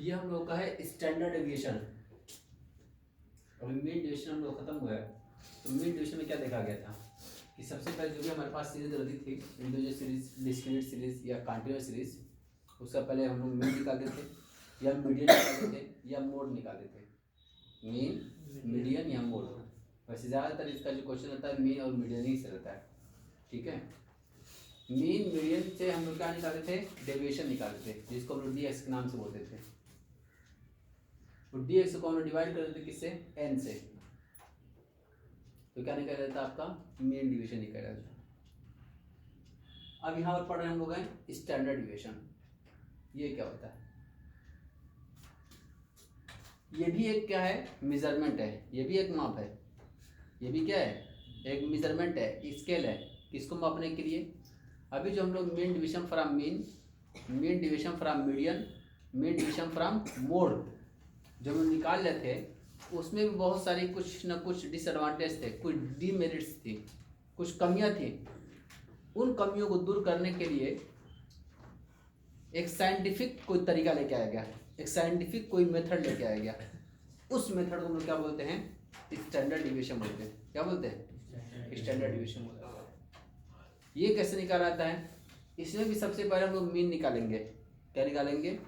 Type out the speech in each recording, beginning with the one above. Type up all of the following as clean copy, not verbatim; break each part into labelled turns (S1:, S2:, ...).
S1: ये हम लोग का है स्टैंडर्ड डेविएशन। अभी मीन डेविएशन हम लोग खत्म हुआ है, तो मीन डेविएशन में क्या देखा गया था कि सबसे पहले जो भी हमारे पास सीरीज रहती थी, इंडिविजुअल सीरीज, डिस्क्रीट सीरीज या कंटीन्यूअस सीरीज, उसका पहले हम लोग मीन निकालते थे या मीडियन निकालते थे या मोड निकालते थे। मीन, मीडियन या मोड। वैसे ज़्यादातर इसका जो क्वेश्चन रहता है मीन और मीडियन ही से रहता है, ठीक है। मीन मीडियन से हम लोग क्या निकालते थे, डेविएशन निकालते थे, जिसको हम लोग डी एक्स के नाम से बोलते थे। तो डी एक्स को हम लोग डिवाइड करते थे किससे, एन से, तो क्या निकल जाता है आपका, मीन डिवीजन निकल जाता है। अब यहाँ पर पढ़ रहे हैं हम लोग हैं स्टैंडर्ड डिवीजन। ये क्या होता है, ये भी एक क्या है, मेजरमेंट है, ये भी एक माप है, ये भी क्या है, एक मेजरमेंट है, स्केल है, किसको मापने के लिए। अभी जो हम लोग mean division from mean, mean division from median, mean division from mode जब हम निकाल लेते थे, उसमें भी बहुत सारी कुछ न कुछ डिसएडवांटेज थे, कुछ डीमेरिट्स थी, कुछ कमियां थी। उन कमियों को दूर करने के लिए एक साइंटिफिक कोई तरीका लेके आया गया, एक साइंटिफिक कोई मेथड लेके आया गया। उस मेथड को हम लोग क्या बोलते हैं, स्टैंडर्ड डिवीजन बोलते हैं। क्या बोलते हैं, स्टैंडर्ड डिवीजन बोलते हैं। ये कैसे निकाला जाता है, इसमें भी सबसे पहले हम लोग मीन निकालेंगे। क्या निकालेंगे,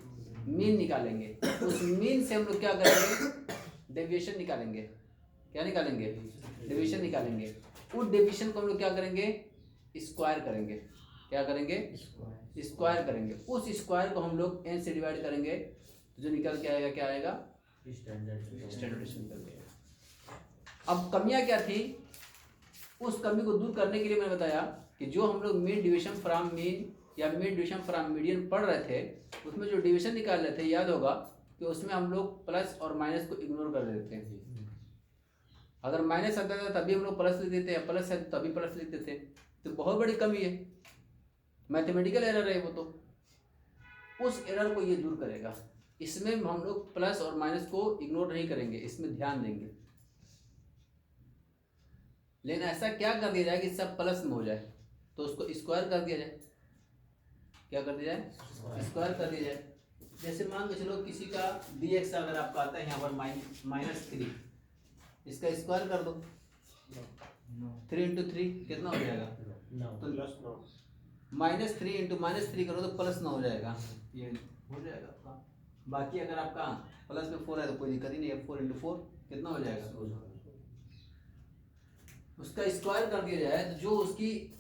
S1: मीन निकालेंगे। उस मीन से हम लोग क्या करेंगे, डेविएशन निकालेंगे। क्या निकालेंगे, डेविएशन निकालेंगे। उस डेविएशन को हम लोग क्या करेंगे, स्क्वायर करेंगे। क्या करेंगे, स्क्वायर करेंगे। उस स्क्वायर को हम लोग n से डिवाइड करेंगे, तो जो निकल के आएगा क्या आएगा, स्टैंडर्ड डिवीजन निकल गया। अब कमियां क्या थी, उस कमी को दूर करने के लिए मैंने बताया कि जो हम लोग मीन डिवीजन फ्रॉम मीन या मीन डिवीजन फ्रॉम मीडियन पढ़ रहे थे, उसमें जो डिवीजन निकाल रहे थे, याद होगा कि उसमें हम लोग प्लस और माइनस को इग्नोर कर देते हैं। अगर माइनस आता था तभी हम लोग प्लस लिख देते हैं, प्लस है तभी प्लस लिखते थे। तो बहुत बड़ी कमी है, मैथमेटिकल एरर है वो। तो उस एरर को ये दूर करेगा। इसमें हम लोग प्लस और माइनस को इग्नोर नहीं करेंगे, इसमें ध्यान देंगे। लेकिन ऐसा क्या कर दिया जाए कि सब प्लस में हो जाए, तो उसको स्क्वायर कर दिया जाए। क्या कर दिया जाए, स्क्वायर कर दिया जाए। जैसे मान के चलो किसी का dx अगर आपका आता है यहाँ पर -3, इसका स्क्वायर कर दो, 3 × 3 कितना हो जाएगा, तो -3 × -3 करो तो +9 हो जाएगा, ये हो जाएगा आपका। बाकी अगर आपका प्लस में 4 है तो कोई दिक्कत ही नहीं है, 4 × 4 कितना हो जाएगा, उसका स्क्वायर कर दिया जाए। तो जो उसकी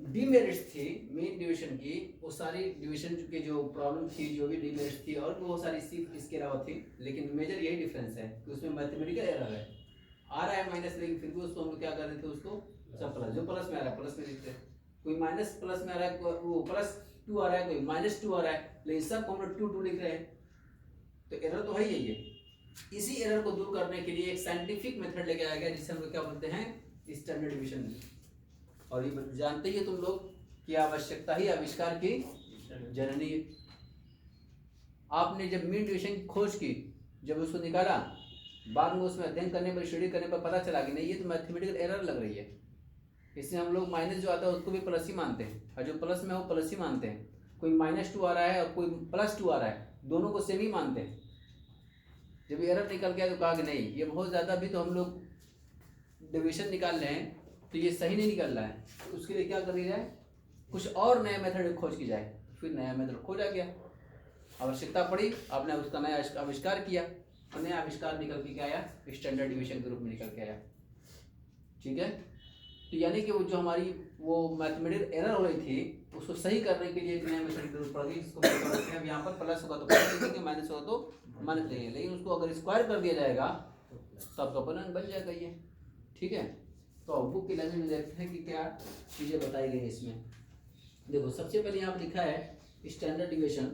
S1: डीमेरिट्स थी मेन डिवीजन की, वो सारी डिवीजन की जो प्रॉब्लम थी, जो भी डीमेरिट्स थी, और बहुत सारी सिर्फ इसके अलावा थी। लेकिन मेजर यही डिफरेंस है कि उसमें मैथमेटिकल एरर है, आ रहा है माइनस, लेकिन फिर भी उसको हम लोग क्या कर देते हैं, उसको सब प्लस, जो प्लस में आ रहा है प्लस में लिखते हैं। कोई माइनस प्लस में आ रहा है, वो +2 आ रहा है, कोई -2 आ रहा है, लेकिन सब हम लोग 2 लिख रहे हैं, तो एरर तो है ही है। इसी एरर को दूर करने के लिए एक साइंटिफिक मेथड लेके आया गया, जिसे हम लोग क्या बोलते हैं, स्टैंडर्ड डिवीजन। और ये जानते ही तुम लोग कि आवश्यकता ही आविष्कार की जननी है। आपने जब मीन डिवीजन की खोज की, जब उसको निकाला, बाद में उसमें अध्ययन करने पर, स्टडी करने पर पता चला कि नहीं, ये तो मैथमेटिकल एरर लग रही है। इससे हम लोग माइनस जो आता है उसको भी प्लस ही मानते हैं, और जो प्लस में है वो प्लस ही मानते हैं। कोई -2 आ रहा है और कोई +2 आ रहा है, दोनों को सेम ही मानते हैं। जब एरर निकल गया तो कहा कि नहीं, ये बहुत ज़्यादा भी तो हम लोग डिवीजन निकाल रहे हैं, तो ये सही नहीं निकल रहा है। तो उसके लिए क्या कर दिया जाए, कुछ और नया मेथड खोज की जाए। फिर नया मेथड खोजा गया, आवश्यकता पड़ी, आपने उसका नया आविष्कार किया, और नया आविष्कार निकल के क्या आया, स्टैंडर्ड डिवीजन के रूप में निकल के आया। ठीक है, तो यानी कि वो जो हमारी वो मैथमेटिकल एरर हो रही थी, उसको सही करने के लिए एक नया मेथड की जरूरत पड़ गई, जिसको हम कहते हैं, अब यहाँ पर प्लस होगा तो प्लस लिखेंगे, माइनस होगा तो माइनस लिखेंगे। लेकिन उसको अगर स्क्वायर कर दिया जाएगा तो आपका फलन बन जाएगा ये। ठीक है, तो बुक की लैंग्वेज में देखते हैं कि क्या चीज़ें बताई गई इसमें। देखो, सबसे पहले यहाँ पर लिखा है स्टैंडर्ड डिवीजन,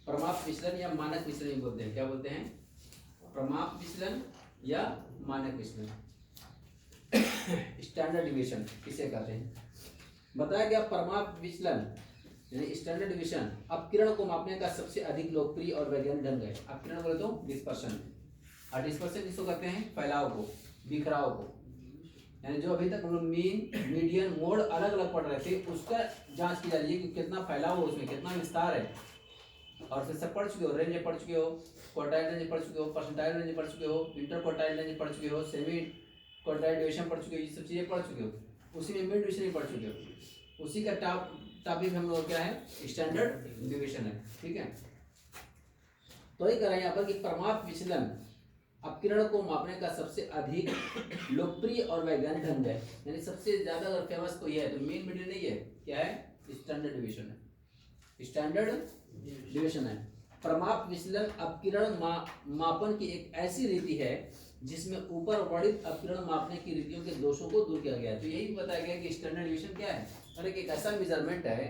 S1: प्रमाप विचलन या मानक विचलन बोलते हैं। क्या बोलते हैं, प्रमाप विचलन या मानक विचलन। स्टैंडर्ड डिवीजन किसे कहते हैं, बताया गया प्रमाप विचलन यानी स्टैंडर्ड डिवीजन अपकिरण को मापने का सबसे अधिक लोकप्रिय और वैज्ञानिक ढंग है। अपकिरण बोले तो डिस्पर्शन, और डिस्पर्शन जिसको कहते हैं फैलाव को, बिखराव को। यानी जो अभी तक हम लोग मीन, मीडियन, मोड अलग अलग पढ़ रहे थे, उसका जांच की जा रही है कि कितना फैलाव है उसमें, कितना विस्तार है। और फिर सब पढ़ चुके हो, रेंज पढ़ चुके हो, क्वार्टाइल रेंज पढ़ चुके हो, परसेंटाइल रेंज पढ़ चुके हो, इंटर क्वार्टाइल रेंज पढ़ चुके हो, सेमी क्वार्टाइल डिवीजन पढ़ चुके हो, ये सब चीज़ें पढ़ चुके हो। उसी में मिड डिवीजन ही पढ़ चुके हो। उसी का टॉपिक हम लोग क्या है, स्टैंडर्ड डिवीजन है। ठीक है, तो ये कह रहे हैं यहाँ पर कि परमाप विचलन अपकिरण को मापने का सबसे अधिक लोकप्रिय और वैज्ञानिक ढंग है। यानी सबसे ज्यादा अगर फेमस कोई है तो मेन मीडियन नहीं है, क्या है, स्टैंडर्ड डिवीजन है, स्टैंडर्ड डिवीजन है। परमाप विचलन अपकिरण मापन की एक ऐसी रीति है जिसमें ऊपर वर्णित अपकिरण मापने की रीतियों के दोषों को दूर किया गया है। तो यही बताया गया कि स्टैंडर्ड डिवीजन क्या है, और एक ऐसा मेजरमेंट है,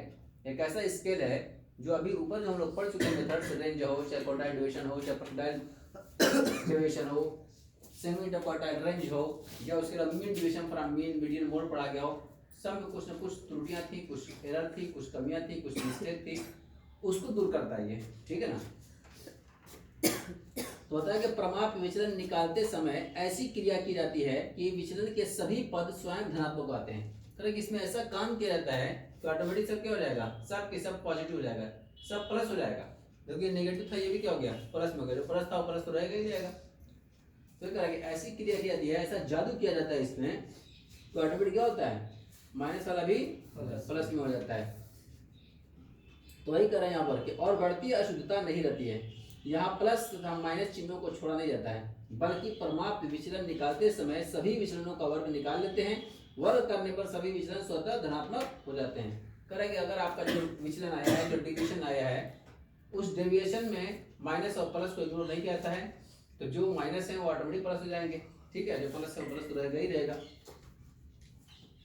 S1: एक ऐसा स्केल है जो अभी ऊपर जो हम लोग पढ़ चुके हैं, मेथड्स, रेंज हो, चाहे क्वार्टाइल डिवीजन हो, चाहे परसेंटाइल डिवीजन हो, सेमी इंटरक्वार्टाइल रेंज हो, या उसके बाद mean division from mean median mode पढ़ा गया हो, सब में कुछ न कुछ त्रुटियां थी, कुछ एरर थी, कुछ कमियां थी, कुछ मिस्टेक थी, उसको दूर करता है ये। ठीक है ना। तो होता है कि परमाप विचलन निकालते समय ऐसी क्रिया की जाती है कि विचलन के सभी पद स्वयं धनात्मक आते हैं। तो इसमें ऐसा काम किया जाता है तो ऑटोमेटिक सब क्या हो जाएगा, सब के सब पॉजिटिव हो जाएगा, सब प्लस हो जाएगा। क्योंकि नेगेटिव था ये भी क्या हो गया, प्लस में हो गया, जो प्लस था वो प्लस तो रहेगा ही रहेगा। तो क्या करेंगे, ऐसी क्रिया किया दिया है, ऐसा जादू किया जाता है इसमें, तो ऑटोमेटिक क्या होता है, माइनस वाला भी प्लस में हो जाता है। तो वही करें यहाँ पर कि और बढ़ती अशुद्धता नहीं रहती है। यहाँ प्लस तथा माइनस चिन्हों को छोड़ा नहीं जाता है, बल्कि परमाप विचलन निकालते समय सभी विचलनों का वर्ग निकाल लेते हैं। वर्ग करने पर सभी विचलन स्वतः धनात्मक हो जाते हैं। करेंगे अगर आपका जो विचलन आया है, जो डिविएशन आया है, उस डेविएशन में माइनस और प्लस को इग्नोर नहीं किया है, तो जो माइनस है वो ऑटोमेटिक प्लस हो जाएंगे। ठीक है, जो प्लस है वो प्लस तो रहेगा ही रहेगा।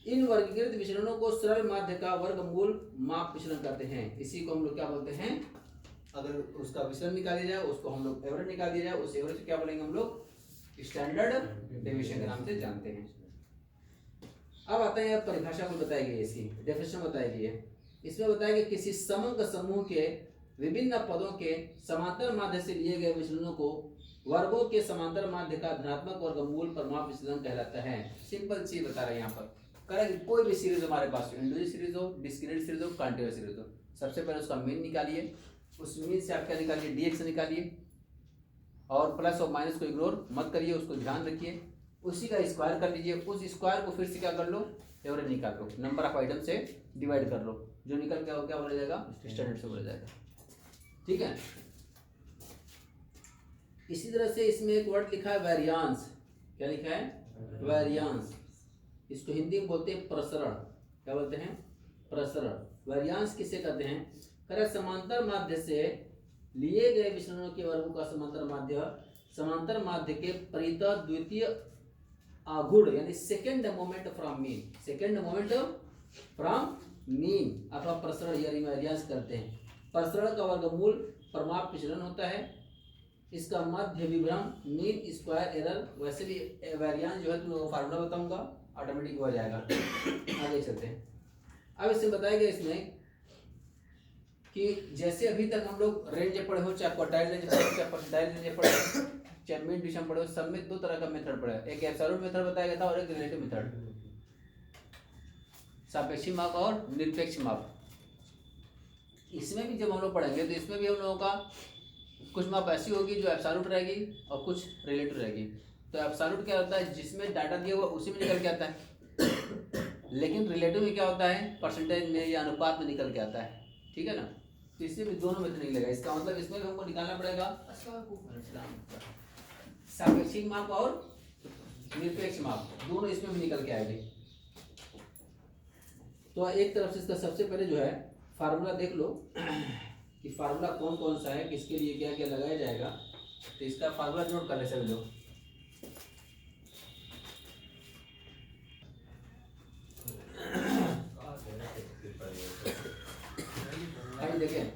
S1: इन वर्गीकृत विचलनों को सरल माध्य का वर्गमूल माप विचलन कहते हैं। इसी को हम लोग क्या बोलते हैं, अगर उसका विचलन निकाल दिया जाए, उसको हम लोग एवरेज निकाल दिया जाए, उस एवरेज को क्या बोलेंगे हम लोग, स्टैंडर्ड डेविएशन के नाम से जानते हैं। अब आता है परिभाषा को बताई गई, इसकी डेफिनेशन बताई गई है। इसमें बताया कि किसी समग्र समूह के विभिन्न पदों के समांतर माध्य से लिए गए विचलनों को वर्गों के समांतर माध्य का धनात्मक वर्गमूल परमाप विचलन कहलाता है। सिंपल चीज बता रहे हैं यहाँ पर। करेंगे कोई भी सीरीज हमारे पास, इंडिविजुअल सीरीज हो, डिस्क्रीट सीरीज हो, कॉन्टिन्यूअस सीरीज हो, सबसे पहले उसका मीन निकालिए, उस मीन से आप क्या निकालिए, डीएक्स निकालिए, और प्लस और माइनस को इग्नोर मत करिए, उसको ध्यान रखिए, उसी का स्क्वायर कर लीजिए, उस स्क्वायर को फिर से क्या कर लो, एवरेज निकाल लो, नंबर ऑफ आइटम से डिवाइड कर लो, जो निकल क्या हो, क्या बोला जाएगा, स्टैंडर्ड से बोला जाएगा। ठीक है। इसी तरह से इसमें एक वर्ड लिखा है वेरियांस। क्या लिखा है, वेरियांस। इसको हिंदी में बोलते हैं प्रसरण। क्या बोलते हैं, प्रसरण। वेरियांस किसे कहते हैं, करें समांतर माध्य से लिए गए विचलनों के वर्गों का समांतर माध्य के परितः द्वितीय आघूर्ण यानी second moment from mean, second moment from mean अथवा प्रसरण यानी वेरियांस करते हैं। प्रसरण का वर्गमूल परमाप विचलन होता है। इसका मध्य विभ्रम मीन स्क्वायर एरर। वैसे भी वेरियांस जो है तुम लोगों को फार्मूला बताऊंगा, ऑटोमेटिक हो जाएगा। आगे चलते हैं। अब इससे बताया गया इसमें कि जैसे अभी तक हम लोग रेंज पढ़े हो, चाहे क्वार्टाइल रेंज पढ़े हो, चाहे परसेंटाइल रेंज पढ़े हो, चाहे मीन डिवीजन पढ़े हो, सब में दो तरह का मेथड पढ़ा है। एक एब्सोल्यूट मेथड बताया गया था और एक रिलेटिव मेथड, सापेक्षी माप और निरपेक्ष माप। इसमें भी जब हम लोग पढ़ेंगे तो इसमें भी हम लोगों का कुछ माप ऐसी होगी जो एब्सोल्यूट रहेगी और कुछ रिलेटिव रहेगी। तो एब्सोल्यूट क्या होता है, जिसमें डाटा दिया हुआ उसी में निकल के आता है, लेकिन रिलेटिव में क्या होता है, परसेंटेज में या अनुपात में निकल के आता है। ठीक है ना। तो इसमें भी दोनों मेथड निकलेगा। इसका मतलब इसमें भी हमको निकालना पड़ेगा सापेक्षिक माप और निरपेक्ष माप, दोनों इसमें भी निकल के आएंगे। तो एक तरफ से इसका सबसे पहले जो है फार्मूला देख लो कि फार्मूला कौन कौन सा है, किसके लिए क्या क्या लगाया जाएगा। तो इसका फार्मूला नोट कर ले सभी लोग। देखें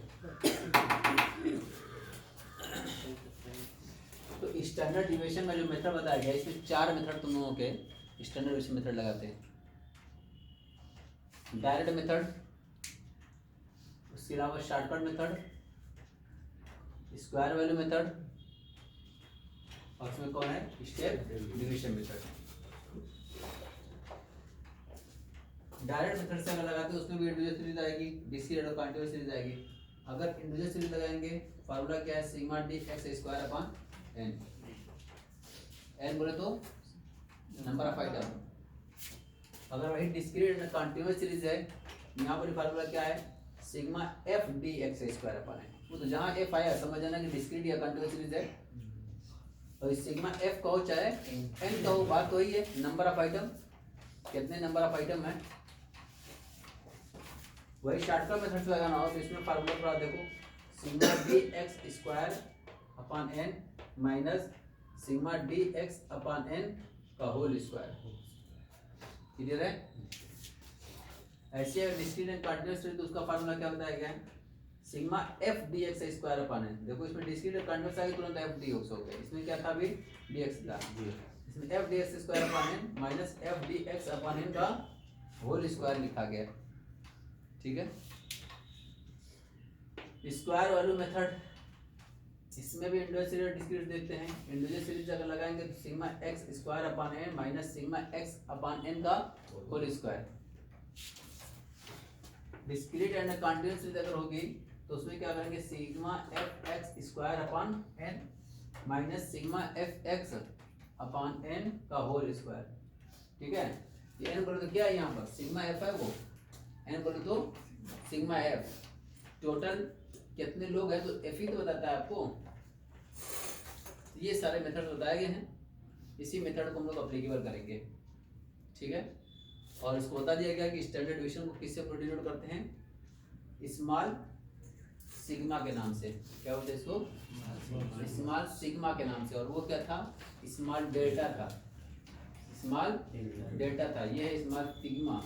S1: तो स्टैंडर्ड डिवीजन में जो मेथड बताया गया, इसमें 4 मेथड तुम लोगों के स्टैंडर्ड डिवीजन मेथड लगाते हैं। डायरेक्ट मेथड, उसके अलावा shortcut method, square value method, और उसमें कौन है, step division method. Direct method से अगर लगाते हैं उसमें भी इंडिविजुअल सीरीज आएगी, डिस्क्रीट और कॉन्टिन्यूअस सीरीज आएगी। अगर इंडिविजुअल सीरीज लगाएंगे फार्मूला क्या है, sigma D X square upon N. N बोले तो नंबर ऑफ आइटम। अगर वही डिस्क्रीट एंड कंटीन्यूअस सीरीज है, यहाँ पर फार्मूला क्या है, sigma F D X square upon N. वो तो जहाँ एफ आया समझ जाना कि डिस्क्रीट या कंटीन्यूअस सीरीज है। और सिग्मा एफ का हो चाहे एन का हो, बात वही है, नंबर ऑफ आइटम, कितने नंबर ऑफ आइटम है। वही शॉर्टकट मेथड से लगाना हो तो इसमें फार्मूला थोड़ा देखो, sigma D X square upon N minus sigma D X upon N का होल स्क्वायर। क्लियर है। ऐसे डिस्क्रीट एंड कंटीन्यूअस तो उसका फार्मूला क्या बताया गया है, sigma F D X square upon N. देखो इसमें डिस्क्रीट और कंटीन्यूअस आगे तुरंत एफ डी एक्स हो गया, इसमें क्या था अभी डी एक्स था, इसमें F D X square upon N minus F D X upon N का होल स्क्वायर लिखा गया। ठीक है। स्क्वायर वैल्यू मेथड, इसमें भी इंडिविजुअल सीरीज डिस्क्रीट देखते हैं। इंडिविजुअल सीरीज अगर लगाएंगे तो sigma x square upon N minus sigma x upon N का whole square. Discrete and continuous series अगर होगी तो उसमें क्या करेंगे, sigma f x square upon N minus sigma f x upon N का होल स्क्वायर। ठीक है। ये एन बोले तो क्या है, यहाँ पर सिग्मा एफ है, वो एन बोले तो सिग्मा एफ। टोटल कितने लोग हैं तो एफ ही तो बताता है आपको। ये सारे मेथड बताए गए हैं, इसी मेथड को हम लोग अप्लीकेबल करेंगे। ठीक है। और इसको बता दिया गया कि स्टैंडर्ड डिवीजन को किससे डिनोट करते हैं, स्मॉल सिग्मा के नाम से। क्या बोलते हैं इसको, स्मॉल सिग्मा के नाम से। और वो क्या था, स्मॉल डेल्टा था, स्मॉल डेल्टा था, ये है स्मॉल सिग्मा।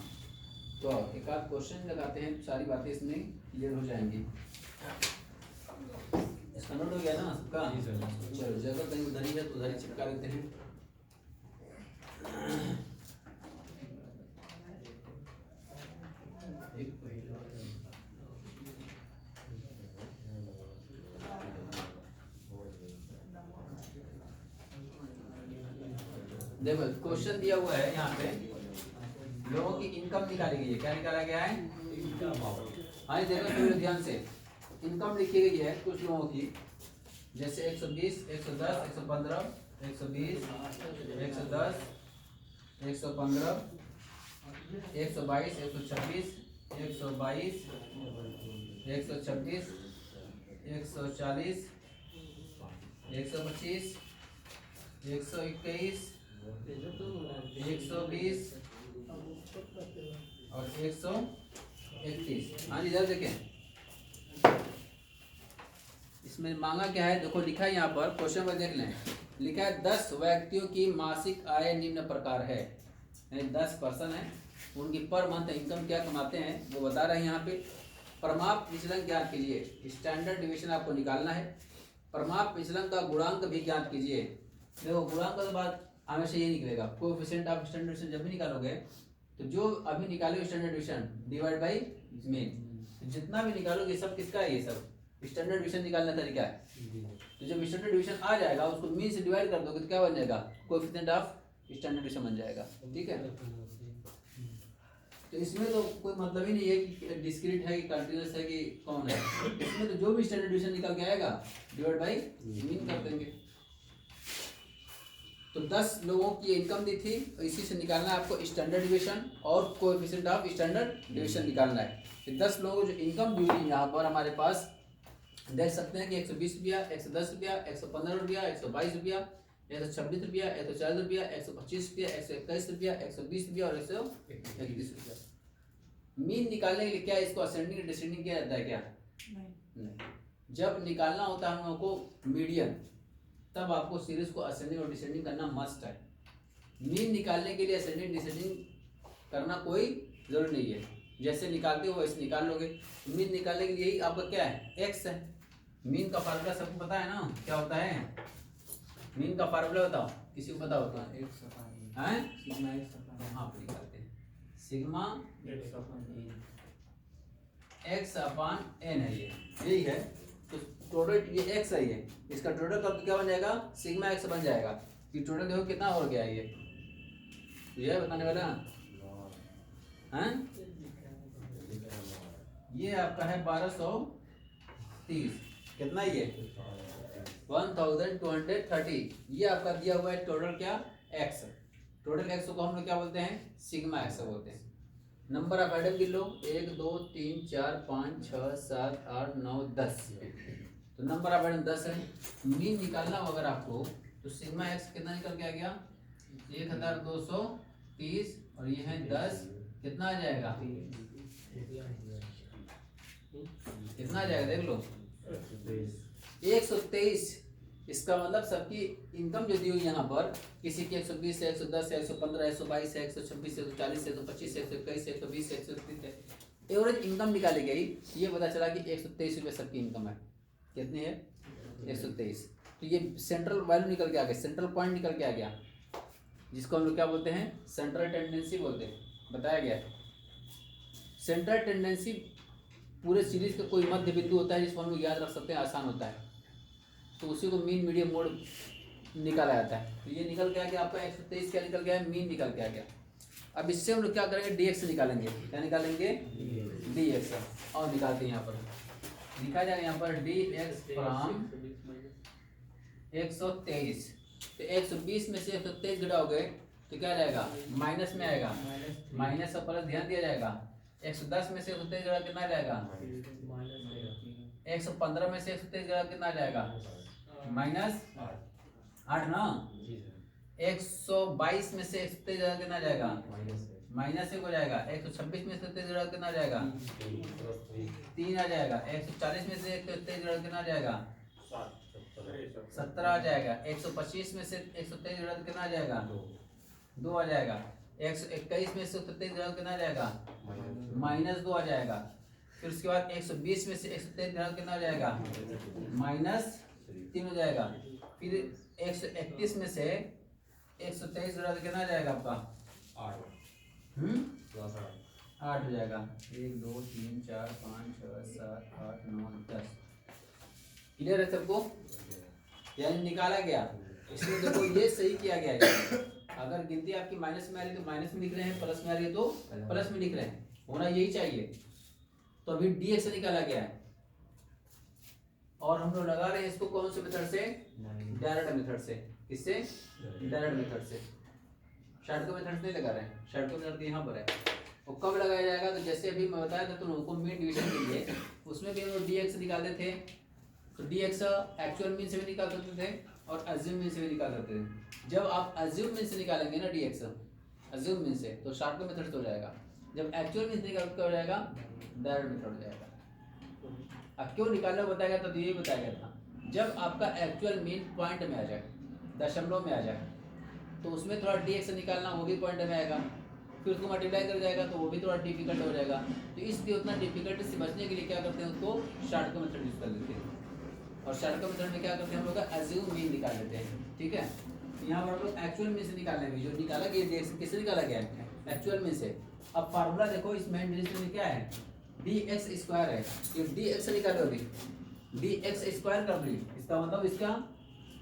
S1: तो एक आध क्वेश्चन लगाते हैं, सारी बातें इसमें क्लियर हो जाएंगी। इसका नोट हो गया ना सबका। चलो जगह कहीं उधर ही है तो उधर ही चिपका लेते हैं। देखो क्वेश्चन दिया हुआ है यहाँ पे, लोगों की इनकम निकाली गई है। क्या निकाला गया है, हाँ देखो थोड़े ध्यान से। इनकम लिखी गई है कुछ लोगों की, जैसे 120, 110, 115, 120, 110, 115, 122, 126, 122, 126, 140, 125, 121, 120 और 131। हाँ जी इधर देखें, इसमें मांगा क्या है, देखो लिखा है यहाँ पर, क्वेश्चन में देख लें। लिखा है 10 व्यक्तियों की मासिक आय निम्न प्रकार है, यानी 10 पर्सन है, उनकी पर मंथ इनकम क्या कमाते हैं वो बता रहे हैं यहाँ पे। प्रमाप विचलन ज्ञात कीजिए, स्टैंडर्ड डिवीजन आपको निकालना है। प्रमाप विचलन का गुणांक भी ज्ञात कीजिए। देखो गुणांक का बाद हमेशा ये निकलेगा, कोएफिशिएंट ऑफ स्टैंडर्ड डिवीजन जब भी निकालोगे तो जो अभी निकालो standard division divide by mean, जितना भी निकालोगे सब किसका है, ये सब स्टैंडर्ड डिवीजन निकालने का तरीका है। तो जब स्टैंडर्ड डिवीजन आ जाएगा उसको मीन से डिवाइड कर दोगे तो क्या बन जाएगा, कोएफिशिएंट ऑफ स्टैंडर्ड डिवीजन बन जाएगा। ठीक है। तो इसमें तो कोई मतलब ही नहीं है कि डिस्क्रीट है कि कंटीन्यूअस है कि कौन है, इसमें तो जो भी स्टैंडर्ड डिवीजन निकल के आएगा डिवाइड बाई मीन कर देंगे। तो 10 लोगों की इनकम दी थी, इसी से निकालना है आपको स्टैंडर्ड डिवीजन और कोएफिशिएंट ऑफ स्टैंडर्ड डिवीजन निकालना है। तो 10 लोगों जो इनकम दी हुई यहाँ पर हमारे पास देख सकते हैं कि 120 रुपया, 110 रुपया, 115 रुपया, 122 रुपया, 126 रुपया, 140 रुपया, 125 रुपया, 121 रुपया, 120 रुपया और 131 रुपया। मीन निकालने के लिए क्या इसको असेंडिंग डिसेंडिंग किया जाता है क्या, नहीं। जब निकालना होता है हम लोगों को मीडियन, तब आपको सीरीज को असेंडिंग और डिसेंडिंग करना मस्ट है। मीन निकालने के लिए असेंडिंग डिसेंडिंग करना कोई जरूरी नहीं है, जैसे निकालते हो वैसे निकाल लोगे। मीन निकालने के लिए आपका क्या है, एक्स है। मीन का फार्मूला सबको पता है ना, क्या होता है मीन का फार्मूला, बताओ किसी को पता होता है, हाँ निकालते हैं, सिग्मा एक्स अपॉन एन है, ये यही है। तो टोटल ये एक्स है, ये इसका टोटल कब क्या बन जाएगा, सिग्मा एक्स बन जाएगा। ये टोटल देखो कितना हो गया ये, तो यह बताने वाला हैं। ये आपका है 1200 30 कितना ये 1230 ये आपका दिया हुआ है टोटल क्या एक्स। टोटल एक्स को हम लोग क्या बोलते हैं सिग्मा एक्स बोलते हैं। नंबर ऑफ आइटम गिन लो 1 2 3 4 5 6 7 8 9 10 तो नंबर ऑफ आइटम 10 है। मीन निकालना हो अगर आपको तो सिग्मा एक्स कितना निकल के आ गया 1230 और ये है 10 कितना आ जाएगा कितना आ जाएगा देख लो 123। इसका मतलब सबकी इनकम जो दी हुई यहाँ पर किसी की 120 है 110 है 115 122 है 126 है 140 है 125 है 121 है 120 है 130 है एवरेज इनकम निकाली गई। ये पता चला कि 123 रुपये सबकी इनकम है। कितनी है 123। तो ये सेंट्रल वैल्यू निकल के आ गया सेंट्रल पॉइंट निकल के आ गया जिसको हम लोग क्या बोलते हैं सेंट्रल टेंडेंसी बोलते हैं। बताया गया सेंट्रल टेंडेंसी पूरे सीरीज का कोई मध्य बिंदु होता है जिसको हम लोग याद रख सकते हैं आसान होता है तो उसी को मीन मीडियम मोड निकाला जाता है। तो ये निकल के आ गया आपका 123 क्या निकल गया मीन निकल के आ गया। अब इससे हम लोग क्या करेंगे डीएक्स निकालेंगे। क्या निकालेंगे डीएक्स और निकालते हैं यहाँ पर लिखा जाएगा यहाँ पर डीएक्स फ्रॉम 123 तो 120 में से 123 घटाओगे तो क्या जाएगा माइनस में आएगा माइनस और प्लस ध्यान दिया जाएगा। 110 में से 123 घटा कितना जाएगा 115 में से 123 घटा कितना जाएगा माइनस 8 ना। 122 में से 123 घटा कितना जाएगा माइनस 1 हो जाएगा। 126 में से 123 घटा कितना जाएगा 3 आ जाएगा। 140 में से 123 घटा कितना जाएगा 17 आ जाएगा। 125 में से 123 घटा कितना जाएगा 2 आ जाएगा। 121 में से 123 घटा कितना जाएगा माइनस 2 आ जाएगा। फिर उसके बाद 120 में से 123 घटा कितना जाएगा माइनस 3 हो जाएगा। फिर 131 में से 123 घटा कितना जाएगा आपका 8 हो जाएगा। 1 2 3 4 5 6 7 8 9 10 क्लियर है सबको यानी निकाला गया। इसलिए देखो ये सही किया गया है। अगर गिनती आपकी माइनस में आ रही है तो माइनस में लिख रहे हैं प्लस में आ रही है तो प्लस में लिख रहे हैं होना यही चाहिए। तो अभी डीएक्स निकाला गया है और हम लोग लगा रहे हैं इसको कौन से मेथड से डायरेक्ट मेथड से। किससे डायरेक्ट मेथड से शॉर्टकट मेथड नहीं लगा रहे हैं। शॉर्टकट मेथड यहाँ पर है। और कब लगाया जाएगा तो जैसे अभी मैं बताया था तुम लोगों को मीन डिवीजन के लिए उसमें भी हम लोग डीएक्स निकालते थे तो डीएक्स एक्चुअल मीन से भी निकाल सकते थे और अज्यूम मीन से भी निकाल सकते थे। जब आप अज्यूम मीन से निकालेंगे ना डीएक्स अज्यूम मीन से तो शॉर्टकट मेथड से हो जाएगा। जब एक्चुअल मीन से निकाल हो जाएगा डायरेक्ट मेथड हो जाएगा। अब क्यों निकालना बताया गया था तो यही बताया गया था जब आपका एक्चुअल मीन पॉइंट में आ जाए दशमलव में आ जाए तो उसमें थोड़ा डीएक्स निकालना वो भी पॉइंट में आएगा। फिर उसको मल्टीप्लाई कर जाएगा तो वो भी थोड़ा डिफिकल्ट हो जाएगा। तो इसलिए उतना डिफिकल्टी से बचने के लिए क्या करते हैं उसको शॉर्टकट मेथड यूज कर लेते हैं। और शॉर्टकट मेथड में क्या करते हैं हम लोग अज्यूम मीन निकाल लेते हैं। ठीक है यहाँ पर हम लोग एक्चुअल मीन से निकालने में जो निकाला गया डीएक्स किससे निकाला गया है एक्चुअल मीन से। अब फार्मूला देखो इस मेन डिजिट में क्या है dx स्क्वायर है। ये dx से निकालो अभी dx स्क्वायर कर ली इसका मतलब इसका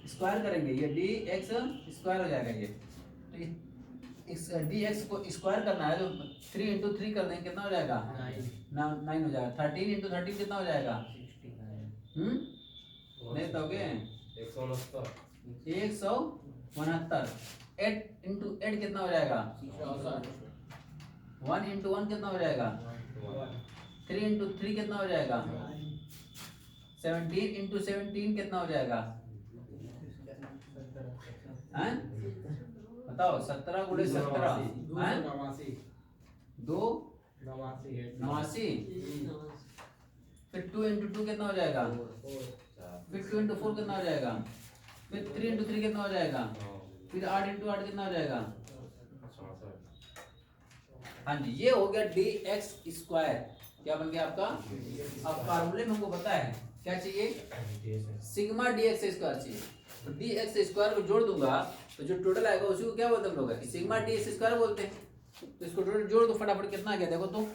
S1: स्क्वायर करेंगे ये dx स्क्वायर हो जाएगा। ये तो इस dx को स्क्वायर करना है तो 3 into 3 कर देंगे कितना हो जाएगा 9 हो जाएगा। 13 into 13 कितना हो जाएगा नहीं तो 169 8 into 8 कितना हो जाएगा 1 into 1 कितना हो जाएगा 3 into 3 कितना हो जाएगा 17 into 17 कितना हो जाएगा हैं बताओ 17 गुणे 17 2 89 फिर 2 into 2 कितना हो जाएगा फिर 2 into 4 कितना हो जाएगा फिर 3 into 3 कितना हो जाएगा फिर 8 into 8 कितना हो जाएगा। हाँ जी ये हो गया dx स्क्वायर क्या बन गया आपका। अब फार्मूले में हमको पता है क्या चाहिए सिग्मा dx स्क्वायर चाहिए। तो dx स्क्वायर को जोड़ दूंगा तो जो टोटल आएगा उसी को क्या बोलते हैं हम लोग सिग्मा dx स्क्वायर बोलते हैं। तो इसको टोटल जोड़ दो फटाफट कितना आ गया देखो तो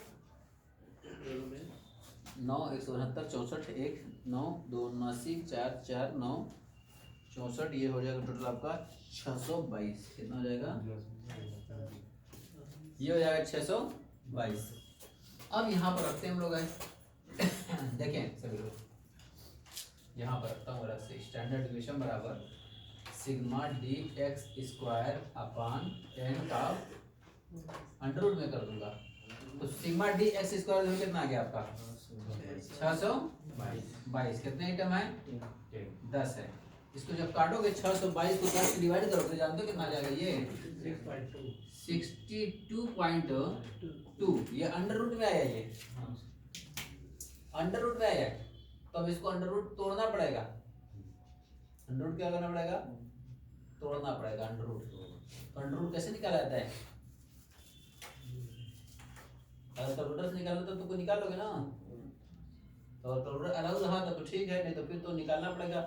S1: 9 169 64 1 9 2 79 4 4 9 64 ये हो जाएगा टोटल आपका 622 कितना हो जाएगा ये हो जाएगा 622। अब यहाँ पर रखते हैं हम लोग देखें सभी लोग यहाँ पर रखता हूँ अलग से, स्टैंडर्ड डिविएशन बराबर sigma D X square upon N का अंडर रूट में कर दूंगा। तो सिग्मा डी एक्स स्क्वायर में कितना आ गया आपका 622। कितने आइटम है 10 है। इसको जब काटोगे 622 को 10 से डिवाइड करोगे जानते हो कितना आ जाएगा ये 62.2। ये अंडर रूट में आया, ये अंडर रूट में आया। तो अब इसको अंडर रूट तोड़ना पड़ेगा। अंडर रूट क्या करना पड़ेगा, तोड़ना पड़ेगा अंडर रूट। तो अंडर रूट कैसे निकाला जाता है, अगर कैलकुलेटर से निकालना तो तुमको निकालोगे ना। तो अगर कैलकुलेटर अलाउ रहा तो ठीक है, नहीं तो फिर तो निकालना पड़ेगा।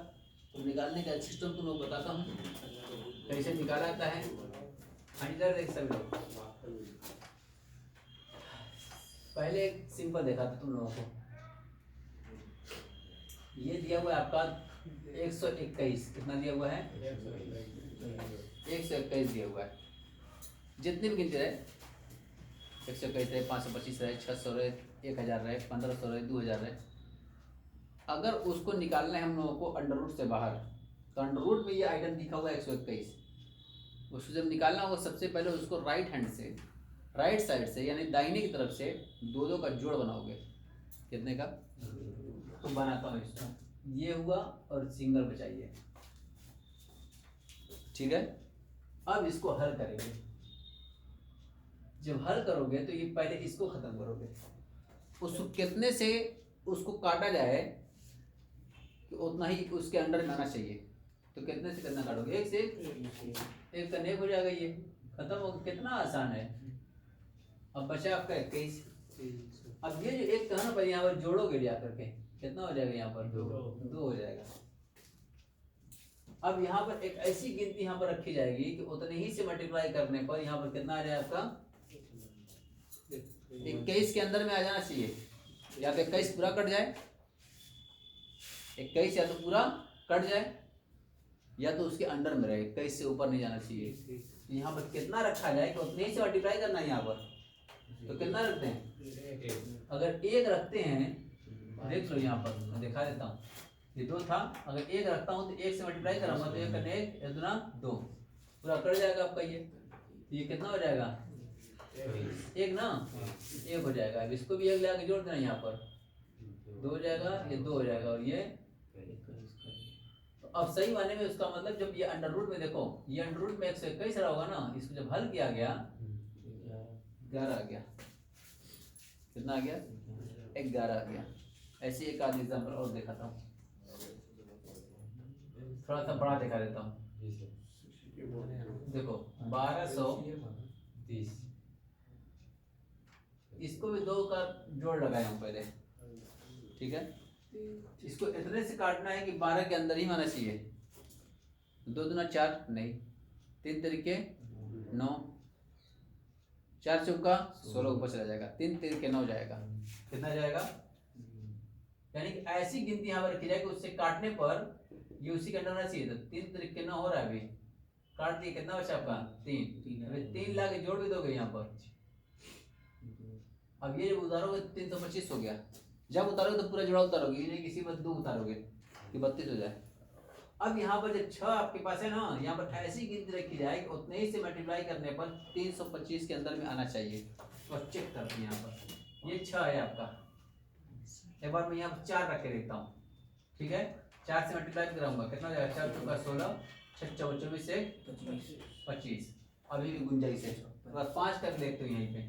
S1: तो निकालने का सिस्टम तुम लोग बताता हूँ कैसे निकाला जाता है। इधर देख सभी लोग, पहले एक सिंपल देखा था तुम लोगों को। ये दिया हुआ है आपका 121, कितना दिया हुआ है 121 दिया हुआ है। जितनी भी गिनती रहे 121 रहे, 525 रहे, 600 रहे, 1000 रहे, 1500 रहे, 2000 रहे, अगर उसको निकालना है हम लोगों को अंडर रूट से बाहर, तो अंडर रूट में ये आइटम दिखा हुआ है 121। उसको जब निकालना होगा सबसे पहले उसको राइट हैंड से, राइट साइड से यानी दाहिने की तरफ से दो का जोड़ बनाओगे। कितने का, तो बनाता हूँ इसको, ये हुआ और सिंगल बचाइए, ठीक है। अब इसको हल करेंगे। जब हल करोगे तो ये पहले इसको खत्म करोगे, उसको कितने से उसको काटा जाए तो उतना ही उसके अंडर में आना चाहिए। तो कितने से कितना काटोगे, एक से एक का नेक हो जाएगा, ये खत्म हो। कितना आसान है। अब बचा आपका 21। अब ये जो एक कहना पर यहाँ पर जोड़ोगे जा करके कितना हो जाएगा, यहाँ पर 2 हो जाएगा। अब यहाँ पर एक ऐसी गिनती यहाँ पर रखी जाएगी कि उतने ही से मल्टीप्लाई करने पर यहाँ पर कितना आ जाए आपका 21 के अंदर में आ जाना चाहिए। या तो 21 पूरा कट जाए, 21 या तो पूरा कट जाए या तो उसके अंडर में रहे, 21 से ऊपर नहीं जाना चाहिए। यहाँ पर कितना रखा जाए कि उतने ही से मल्टीप्लाई करना है। यहाँ पर तो कितना रखते हैं, अगर 1 रखते हैं, देख लो यहाँ पर मैं दिखा देता हूँ, ये 2 था, अगर 1 रखता हूँ तो 1 से मल्टीप्लाई कराऊंगा तो 1 करने 1 दूना 2 पूरा कट जाएगा आपका। ये कितना हो जाएगा 1 ना, 1 हो जाएगा। अब इसको भी 1 लगा के जोड़ देना, यहाँ पर 2 हो जाएगा, ये 2 हो जाएगा और ये। तो अब सही माने में उसका मतलब जब ये अंडर रूट में देखो, ये अंडर रूट में 121 रहा होगा ना, इसको जब हल किया गया 11 आ गया। कितना आ गया 11 आ गया। ऐसे एक आध एग्जाम्पल और दिखाता हूँ, थोड़ा सा बड़ा दिखा देता हूँ। देखो 1230, इसको भी 2 का जोड़ लगाया हूँ पहले, ठीक है। इसको इतने से काटना है कि 12 के अंदर ही आना चाहिए। 2 दूना 4 नहीं, 3 तरीके 9, 4 चौका 16 ऊपर चला जाएगा, 3 तरीके 9 जाएगा। कितना जाएगा, यानी कि ऐसी गिनती यहाँ पर रखी जाए कि उससे काटने पर ये उसी के अंदर होना चाहिए। तो 3 तरीके 9 हो रहा है, अभी काट दिए, कितना बचा आपका 3 ला के जोड़ भी दोगे यहाँ पर। अब ये जब उतारोगे 325 हो गया। जब उतारोगे तो पूरा जोड़ा उतारोगे, ये नहीं किसी पर 2 उतारोगे कि 32 हो जाए। अब यहाँ पर जब 6 आपके पास है ना, यहाँ पर ऐसी गिनती रखी जाए कि उतने ही से मल्टीप्लाई करने पर 325 के अंदर में आना चाहिए। तो चेक करते हैं, यहाँ पर ये 6 है आपका। एक बार मैं यहाँ पर 4 रख के देखता हूँ, ठीक है। 4 से मल्टीप्लाई कराऊंगा, कितना हो जाएगा, 4 चौका 16, 6 चौका 24 से 25, अभी भी गुंजाइश है। 5 कर लेते हो यहीं पे,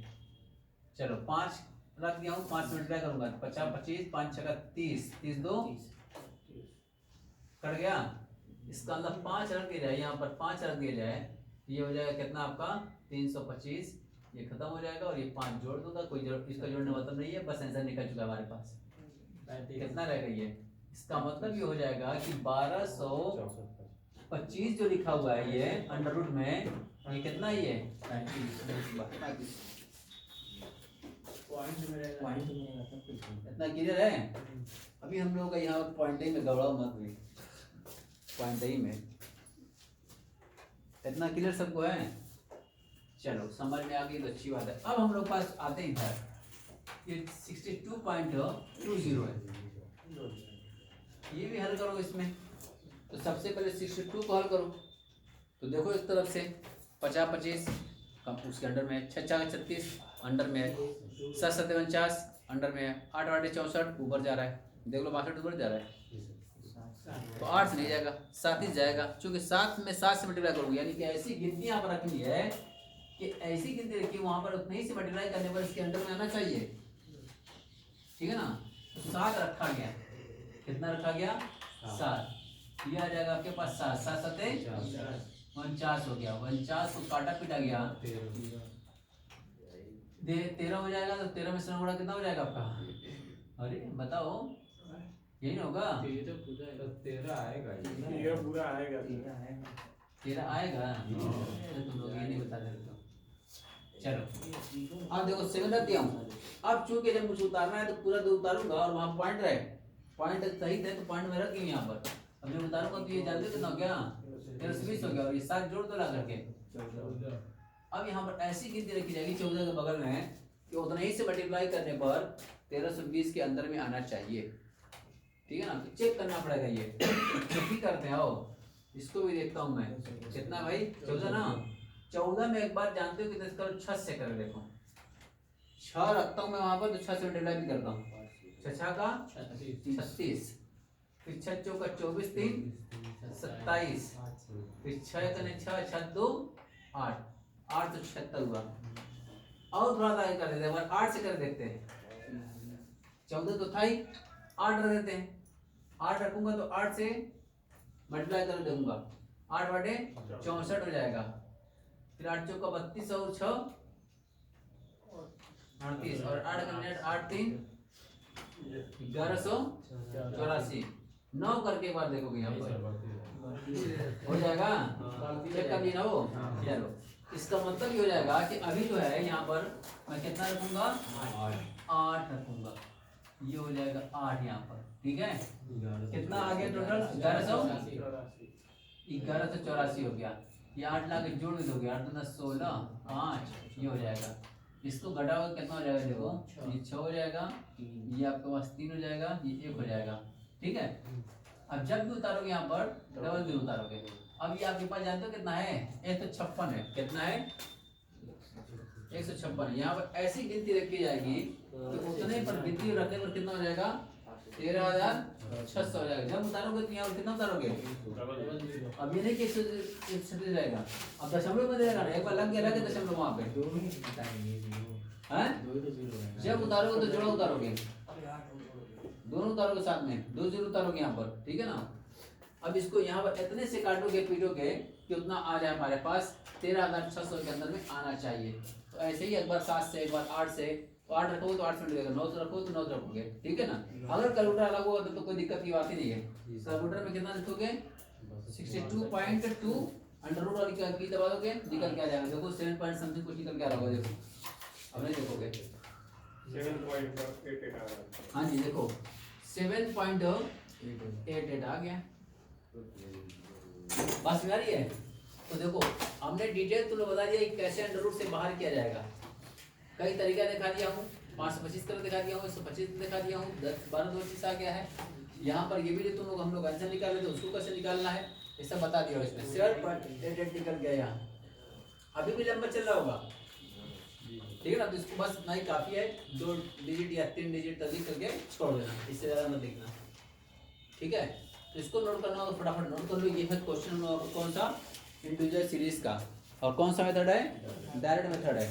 S1: चलो 5 रख दिया हूँ, 5 मल्टीप्लाई करूंगा 50 25, 5 छक्का 30, 30 2 कट गया। इसका अंदर 5 रख दिया जाए, यहाँ पर 5 रख दिया जाए, ये हो जाएगा कितना आपका 325। ये खत्म हो जाएगा और ये 5 जोड़ दूंगा, कोई इसका जोड़ने मतलब नहीं है, बस आंसर निकल चुका है हमारे पास। कितना रहेगा ये, इसका मतलब ये हो जाएगा कि 1225 जो लिखा हुआ है ये अंडर रूट में, ये कितना ये इतना क्लियर है। अभी हम लोग का यहाँ पॉइंट ही में गड़बड़ मत हुई, पॉइंट ही में इतना क्लियर सबको है। चलो समझ में आ गई तो अच्छी बात है। अब हम लोग पास आते हैं इधर, ये 62.20 है। ये भी हल करो इसमें। तो सबसे पहले 62 को हल करो। तो देखो एक तरफ से 50 25 कम उसके अंडर में है, 6 4 36 अंडर में है, 7 7 49 अंडर में है, 8 8 64 ऊपर जा रहा है, देख लो 62 ऊपर जा रहा है। तो 8 से नहीं जाएगा, 7 ही जाएगा, क्योंकि 7 में 7 से मल्टीप्लाई करोगे, यानी कि ऐसी गिनती यहाँ पर रखनी है कि ऐसी गिनती रखी वहां पर उतने ही से मल्टीप्लाई करने पर इसके अंडर में आना चाहिए, ठीक है ना। तो 7 रखा गया, कितना रखा गया 7, ये आ जाएगा आपके पास 7 7 7 49 हो गया, 49 को काटा पीटा गया 13 हो जाएगा। तो 13 में 7 गुणा कितना हो जाएगा आपका, अरे बताओ यही ना होगा,
S2: 13 आएगा,
S3: ये पूरा आएगा,
S1: 13 आएगा। तुम लोग ये नहीं बता रहे तो चलो अब देखो 7 रख दिया हूँ। अब चूंकि जब मुझे उतारना है तो पूरा दो उतारूंगा और वहाँ पॉइंट रहे, पॉइंट सही थे तो पॉइंट में रख यहाँ पर। अब जब उतारूंगा तो ये जानते कितना हो गया 1320 हो गया, और ये 7 जोड़ दो ला करके। अब यहाँ पर ऐसी गिनती रखी जाएगी 14 के बगल में कि उतना ही से मल्टीप्लाई करने पर 1320 के अंदर में आना चाहिए, ठीक है ना। तो चेक करना पड़ेगा, ये चेक ही करते हैं। आओ इसको भी देखता हूँ मैं, कितना भाई 14 ना, 14 में एक बार जानते हो कितना, करो 6 से कर, देखो 6 रखता हूँ मैं वहां पर, तो 6 से मल्टीप्लाई भी करता हूँ, 6 का 36, फिर 6 चौका 24 3 27, फिर 6 कने 6 6 2 8 8 तो 76 हुआ। और थोड़ा सा कर देते हैं, 8 से कर देते हैं, 14 तो था ही, 8 रख देते हैं, 8 रखूंगा तो 8 से मल्टीप्लाई कर दूंगा, 8 बटे 64 हो जाएगा, फिर 8 चौका 32 और 6 38, और 8 का नेट 8 3 1184, 9 करके एक बार देखोगे यहाँ पर हो जाएगा, चेक कर लेना वो। चलो इसका मतलब ये हो जाएगा कि अभी जो है यहाँ पर मैं कितना रखूंगा 8 रखूंगा, ये हो जाएगा 8 यहाँ पर, ठीक है। कितना आ गया टोटल 1184 हो गया, ये 8 ला के जोड़ दोगे, 8 दूना 16 5, ये हो जाएगा। इसको घटाओगे कितना हो जाएगा, देखो ये 6 हो जाएगा, ये आपके पास 3 हो जाएगा, ये 1 हो जाएगा, ठीक है। अब जब भी उतारोगे यहाँ पर डबल भी उतारोगे। अब ये आपके पास जानते हो कितना है, 156 है, कितना है 156। यहाँ पर ऐसी गिनती रखी जाएगी कि उतने पर गिनती रखने पर कितना हो जाएगा 13,600 हो जाएगा। जब उतारोगे तो यहाँ पर कितना उतारोगे, अब ये नहीं कि 136 रहेगा, अब दशमलव में रहेगा ना, एक बार लग गया दशमलव वहाँ पे, जब उतारोगे तो जोड़ा उतारोगे, दोनों उतारोगे साथ में, 2 जीरो उतारोगे यहाँ पर, ठीक है ना। अब इसको यहाँ पर इतने से काटोगे पीटोगे कि उतना आ जाए हमारे पास 13,600 के अंदर में आना चाहिए। तो ऐसे ही एक बार 7 से, एक बार 8 से, तो 8 रखोगे तो 8 से मिलेगा, 9 से रखोगे तो 9 से रखोगे, ठीक है ना। अगर कैलकुलेटर अलग होगा तो कोई दिक्कत की बात ही नहीं है। कैलकुलेटर में कितना लिखोगे 62.2 अंडर रूट वाली की दबा दोगे, निकल के आ जाएगा। देखो 7 पॉइंट समथिंग कुछ निकल के आ रहा होगा, देखो अब नहीं देखोगे
S3: 7.88 आ रहा है।
S1: हाँ जी देखो 7.88 आ गया, बात समझ आ रही है। तो देखो हमने डिटेल तुमने बता दिया कि कैसे अंडर रूट से बाहर किया जाएगा, कई तरीका दिखा दिया हूँ, 525 तरह दिखा दिया हूँ, 125 दिखा दिया हूँ, 10 12 2 चीज आ गया है। यहाँ पर ये भी जो तुम लोग हम लोग आंसर निकाले थे उसको कैसे निकालना है ये सब बता दिया इसमें। 7.88 निकल गया यहाँ, अभी भी लंबा चल रहा होगा, ठीक है ना। तो इसको बस इतना ही काफी है, 2 डिजिट या 3 डिजिट तक करके छोड़ देना, इससे ज्यादा मत लिखना, ठीक है। तो इसको नोट करना होगा, फटाफट नोट कर लो। ये है क्वेश्चन कौन सा, इंडिविजुअल सीरीज का, और कौन सा मेथड है, डायरेक्ट मेथड है।